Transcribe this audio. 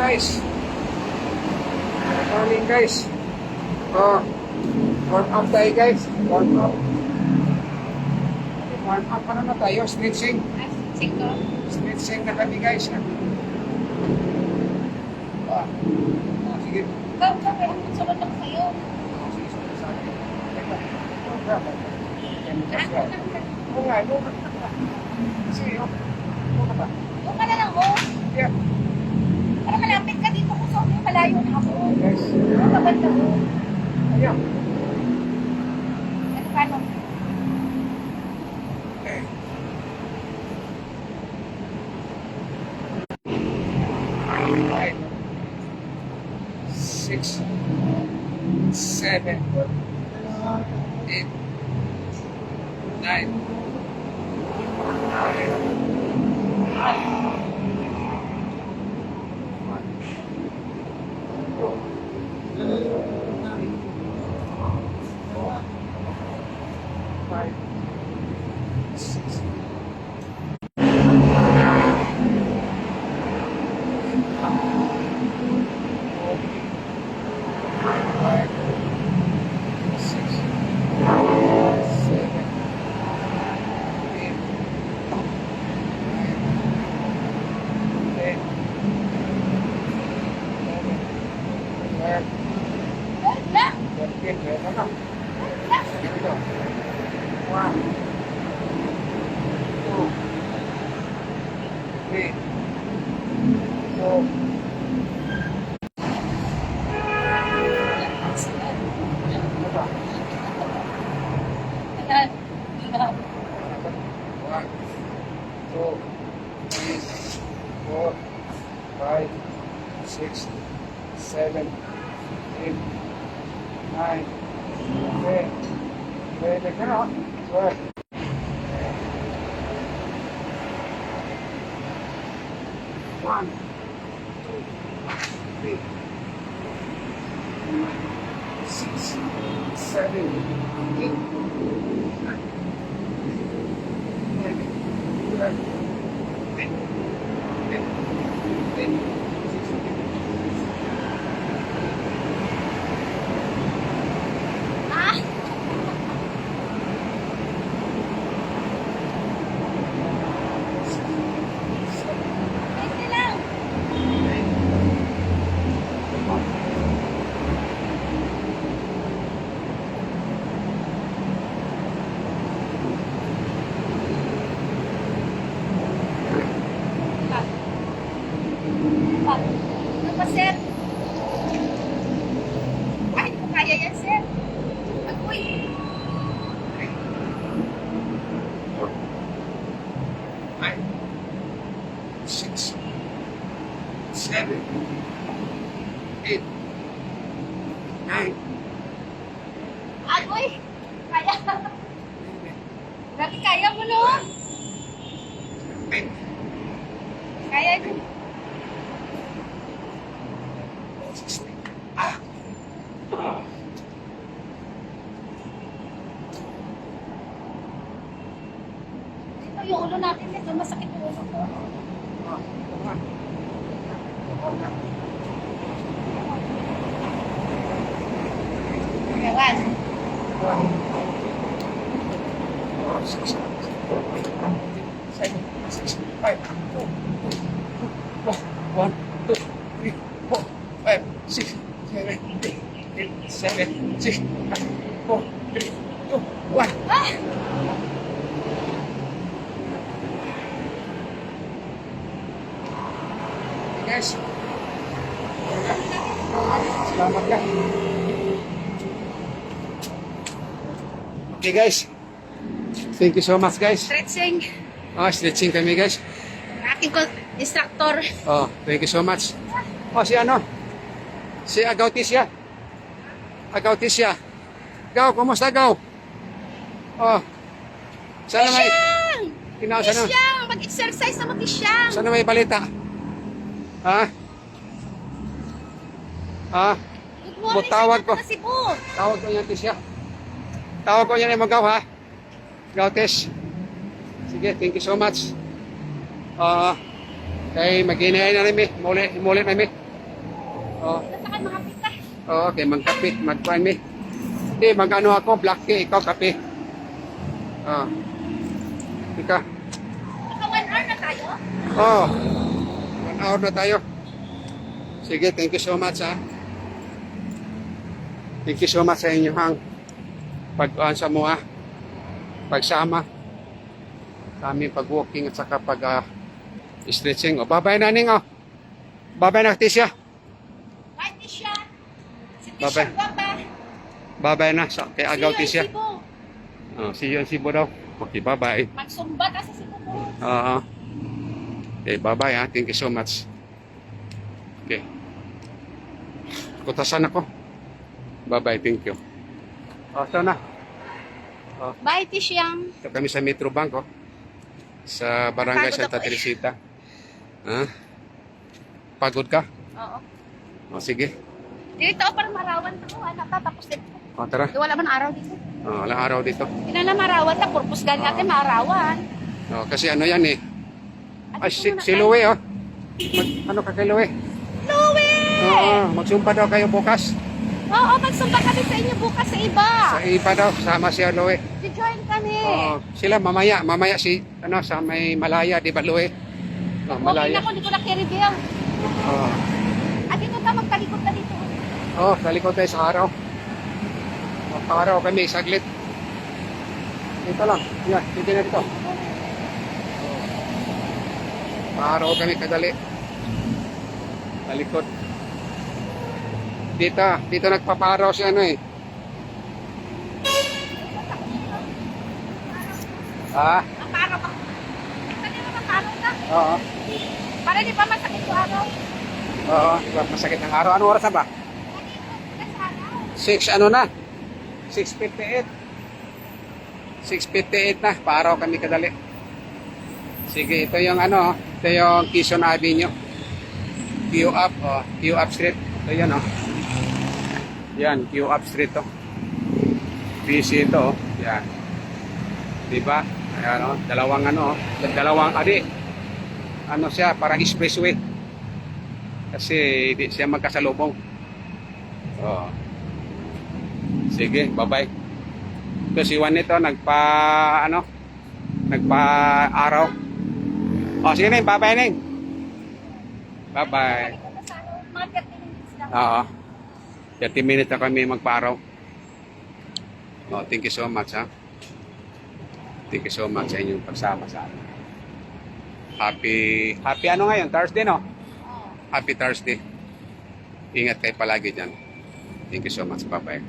guys. Good morning guys. Warm up tayo guys. Warm up. Warm up ano na tayo? Stretching. Stretching ko. Stretching na kami guys. Sige. Bakit? Sunod lang sa'yo. Sige, sunod sa akin. Oo nga, no. Sige, ano ba? Yung ka na lang mo. Yeah. Para malapit ka dito kung saan yung malayo na ako. Yes. Yung maganda mo. Ayan. Ano paano? Okay. 6, 7, 8, 9, 5, 6, 6, 7, 8, 9, 10, 11, cannot, 12. One, two, three, 6, 7, 8, 9, 10, 11, 10. Ano pa, sir? Kahit mo kaya yan, sir. Agoy. 5, 6, 7, 8, 9, Agoy. Kaya. Dati kaya mo, no? 10. Kaya mo. Ito yung ulo natin, ito masakit yung ulo ko. Ewan. 6, 7, 6, 5, 1, 2, 3, 4, 5, 6, 7, 8, 7, 6, 4, 3, 2, 1. Ah! Guys, salamat ka. Okay guys, thank you so much guys. Stretching. Stretching kami guys. Aking instructor. Thank you so much. Si ano? Si Agaw Tisya. Agaw Tisya. Gaw, kumusta Gaw? Sana may... Kisyang! Kisyang! Mag-exercise na mag-kisyang! Sana may balita. Good morning Tawag ko. sa Cebu. Tawag ko yan Tisya. Tawag ko yan Magaw ha. Gaw Tis. Sige, thank you so much. Kay mag-inay na rin muli na rin. Oh. Nasa kayo mga pita. Oo, okay, magkape, mag-prime me. Hindi, mag-ano ako, black tea, ikaw kape. Ah. Ika. Naka 1 hour na tayo? Oh. 1 hour na tayo. Sige, thank you so much, ha. Thank you so much sa inyo, hang. Sa mga pagsama sa aming pag-walking at saka pag-stretching. O, babay na, Ning, o. Babay na, Tisha. Bye, Tisha. Si Bye-bye. Tisha, baba. Babay na sa kay Agaw, Tisha. See you in Cebu. Oh, see you in Cebu daw. Okay, bye-bye. Magsumba ka sa Cebu po. Oo. Okay, bye-bye, ha. Thank you so much. Okay. Kutasan ako. Bye-bye, thank you. Oh, ito na. Bye, Tishyang. Ito kami sa Metro Bank, oh. Sa Barangay Pagod Santa ako, eh. Teresita. Ha? Pagod ka? Oo. O, sige. Dito ako parang marawan na ko. Anak ka, tapos dito. O, tara. Wala man araw dito. O, walang araw dito. Hindi na marawan na. Purpose gani natin marawan. O, kasi ano yan, eh. Ay, At si, ito si muna Louie, oh. Ano ka kay Louie? Louie! Oo, magsumpa daw kayo bukas. Oo, magsumba kami sa inyo bukas sa iba. Sa iba daw, sama siya, Louie. I-join kami. Oo, sila mamaya si, ano, sa may Malaya, di ba, Louie? O, Okay na Malaya. ko, hindi ko na-reveal. Oo. At dito ka, magtalikod na dito. Oh, talikod tayo sa araw. Magpa-araw kami, saglit. Dito lang. Yan, dito na dito. Pa-araw kami kadali. Talikod. Dito nagpaparaw si ano eh. Ah, Ang araw ka. Kanina makaraw ka. oo. Para di pa masakit yung araw. Oo, diba, masakit ang araw. Ano oras na ba? Kanina sa araw. 6 ano na? 6:58. 6:58 na. Paaraw kami kadali. Sige, ito yung ano, ito yung Quezon Avenue. Q up, oh, Q up street. Ito yan, oh. Yan, Q up street, oh. Busy ito, oh. Yan. Diba? Ayan, oh. Dalawang ano, oh. Dalawang, ano siya, parang expressway. Kasi hindi siya magkasalubong. Oh. Sige, bye-bye. Ito si Juan nito, nagpa-araw. Oh, sige na, bye-bye na. Bye-bye. Talikod na sa araw. Mga 30 minutes lang. Oo. 30 minutes na kami magpa-araw. Oh, thank you so much, ha. Thank you so much sa inyong pagsama sa amin. Happy ano ngayon? Thursday, no? Oo. Happy Thursday. Ingat kayo palagi dyan. Thank you so much. Bye-bye.